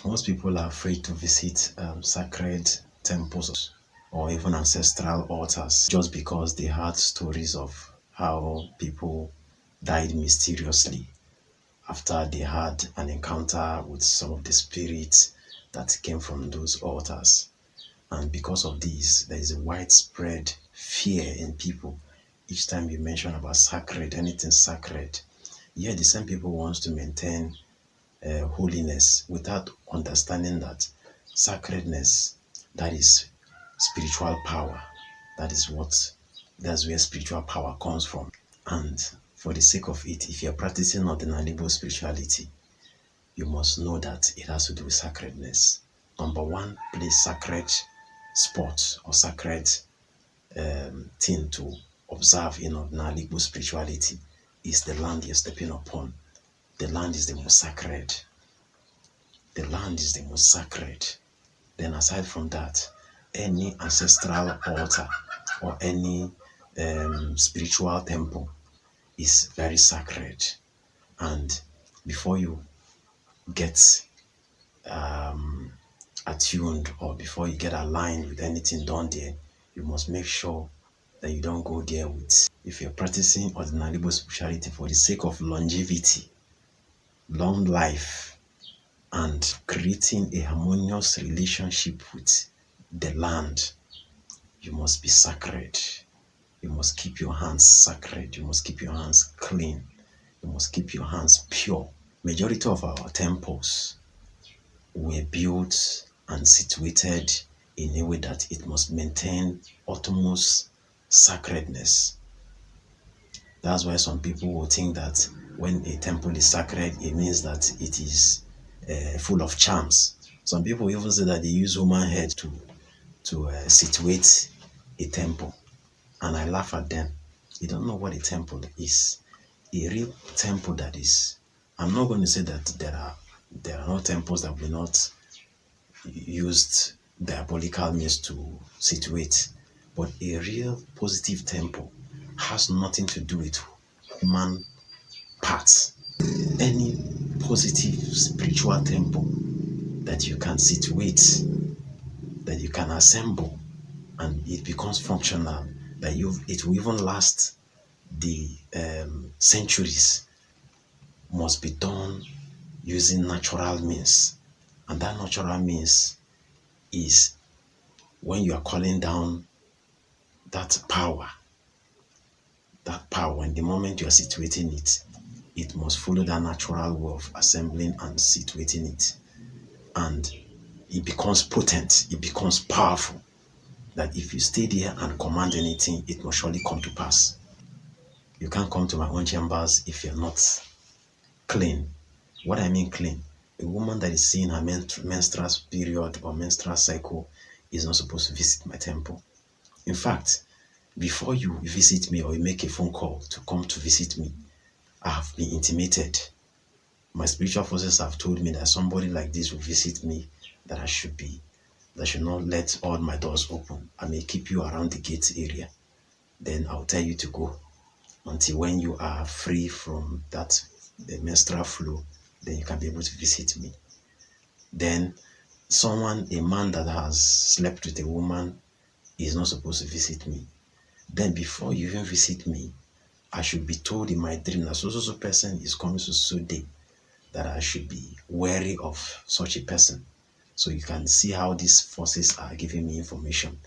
Most people are afraid to visit sacred temples or even ancestral altars just because they heard stories of how people died mysteriously after they had an encounter with some of the spirits that came from those altars. And because of this, there is a widespread fear in people each time you mention about sacred, anything sacred. Yet the same people wants to maintain holiness without understanding that sacredness, that is spiritual power. That's where spiritual power comes from. And for the sake of it, if you're practicing ordinary spirituality, you must know that it has to do with sacredness. Number one place sacred spot or sacred thing to observe in ordinary spirituality is the land you're stepping upon. The land is the most sacred. The land is the most sacred. Then aside from that, any ancestral altar or any spiritual temple is very sacred. And before you get attuned or before you get aligned with anything done there, you must make sure that you don't go there with. If you're practicing ordinary spirituality for the sake of longevity, long life, and creating a harmonious relationship with the land, you must be sacred. You must keep your hands sacred. You must keep your hands clean. You must keep your hands pure. Majority of our temples were built and situated in a way that it must maintain utmost sacredness. That's why some people will think that when a temple is sacred, it means that it is full of charms. Some people even say that they use human head to situate a temple, and I laugh at them. You don't know what a temple is. A real temple, that is. I'm not going to say that there are no temples that will not used diabolical means to situate, but a real positive temple has nothing to do with human parts. Any positive spiritual temple that you can situate, that you can assemble, and it becomes functional, that it will even last the centuries, must be done using natural means. And that natural means is when you are calling down that power, and the moment you are situating it, it must follow that natural way of assembling and situating it. And it becomes potent, it becomes powerful, that if you stay there and command anything, it must surely come to pass. You can't come to my own chambers if you're not clean. What I mean clean, a woman that is seeing her menstrual period or menstrual cycle is not supposed to visit my temple. In fact, before you visit me or you make a phone call to come to visit me, I have been intimated. My spiritual forces have told me that somebody like this will visit me, that I should not let all my doors open. I may keep you around the gate area. Then I'll tell you to go until when you are free from the menstrual flow, then you can be able to visit me. Then a man that has slept with a woman is not supposed to visit me. Then before you even visit me, I should be told in my dream that so person is coming so day, that I should be wary of such a person. So you can see how these forces are giving me information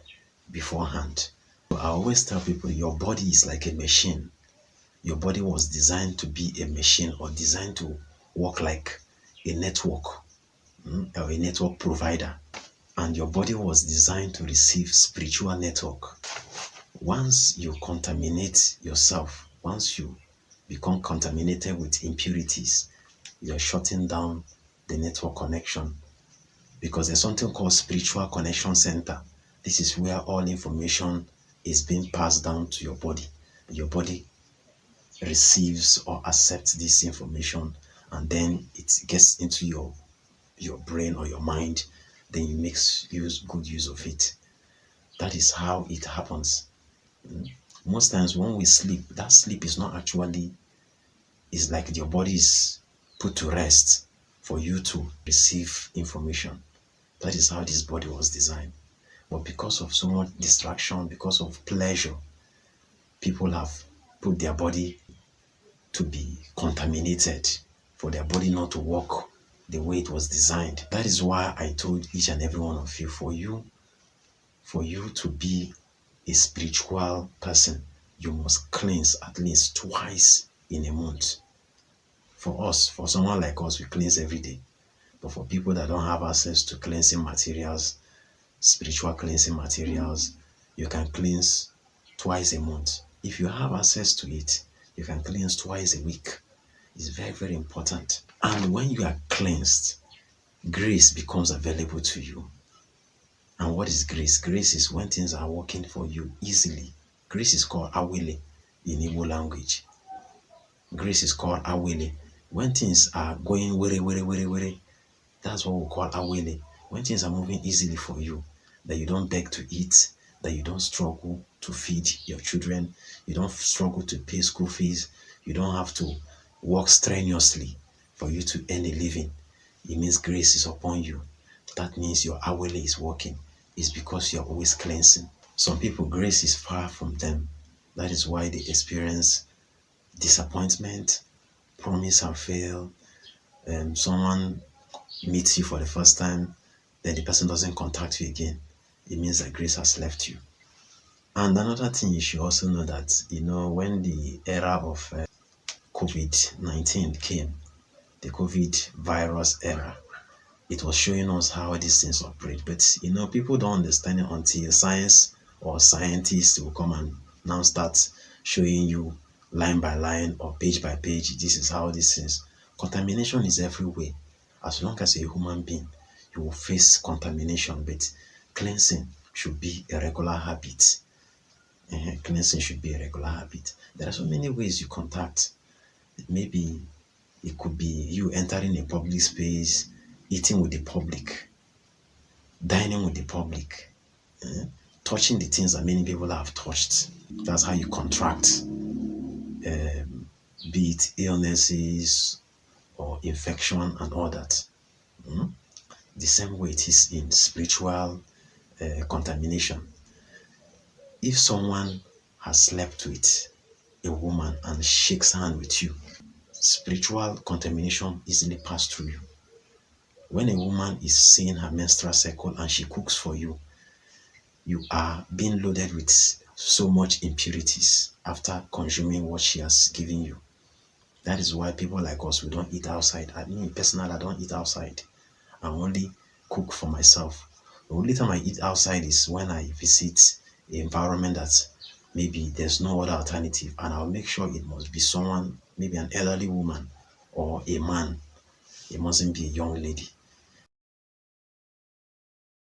beforehand. So I always tell people, your body is like a machine. Your body was designed to be a machine, or designed to work like a network, or a network provider. And your body was designed to receive spiritual network. Once you contaminate yourself, once you become contaminated with impurities, you're shutting down the network connection, because there's something called spiritual connection center. This is where all information is being passed down to your body. Your body receives or accepts this information, and then it gets into your brain or your mind. Then you make good use of it. That is how it happens. Most times when we sleep, that sleep is not actually, it's like your body is put to rest for you to receive information. That is how this body was designed. But because of so much distraction, because of pleasure, people have put their body to be contaminated, for their body not to work the way it was designed. That is why I told each and every one of you, for you to be a spiritual person, you must cleanse at least twice in a month. For us, for someone like us, we cleanse every day. But for people that don't have access to cleansing materials, spiritual cleansing materials, you can cleanse twice a month. If you have access to it, you can cleanse twice a week. It's very, very important. And when you are cleansed, grace becomes available to you. And what is grace? Grace is when things are working for you easily. Grace is called awele in Igbo language. Grace is called awele. When things are going were, that's what we call awele. When things are moving easily for you, that you don't beg to eat, that you don't struggle to feed your children, you don't struggle to pay school fees, you don't have to work strenuously for you to earn a living. It means grace is upon you. That means your awele is working. It's because you're always cleansing. Some people, grace is far from them. That is why they experience disappointment, promise and fail. Someone meets you for the first time, then the person doesn't contact you again. It means that grace has left you. And another thing you should also know that, when the era of COVID-19 came, the COVID virus era, it was showing us how these things operate. But people don't understand it until science or scientists will come and now start showing you line by line or page by page. This is how this is. Contamination is everywhere. As long as you're a human being, you will face contamination, but cleansing should be a regular habit. Cleansing should be a regular habit. There are so many ways you contact. Maybe it could be you entering a public space, eating with the public, dining with the public, touching the things that many people have touched. That's how you contract, be it illnesses or infection and all that. The same way it is in spiritual contamination. If someone has slept with a woman and shakes hand with you, spiritual contamination easily passes through you. When a woman is seeing her menstrual cycle and she cooks for you, you are being loaded with so much impurities after consuming what she has given you. That is why people like us, we don't eat outside. I mean, personally, I don't eat outside. I only cook for myself. The only time I eat outside is when I visit an environment that maybe there's no other alternative, and I'll make sure it must be someone, maybe an elderly woman or a man. It mustn't be a young lady.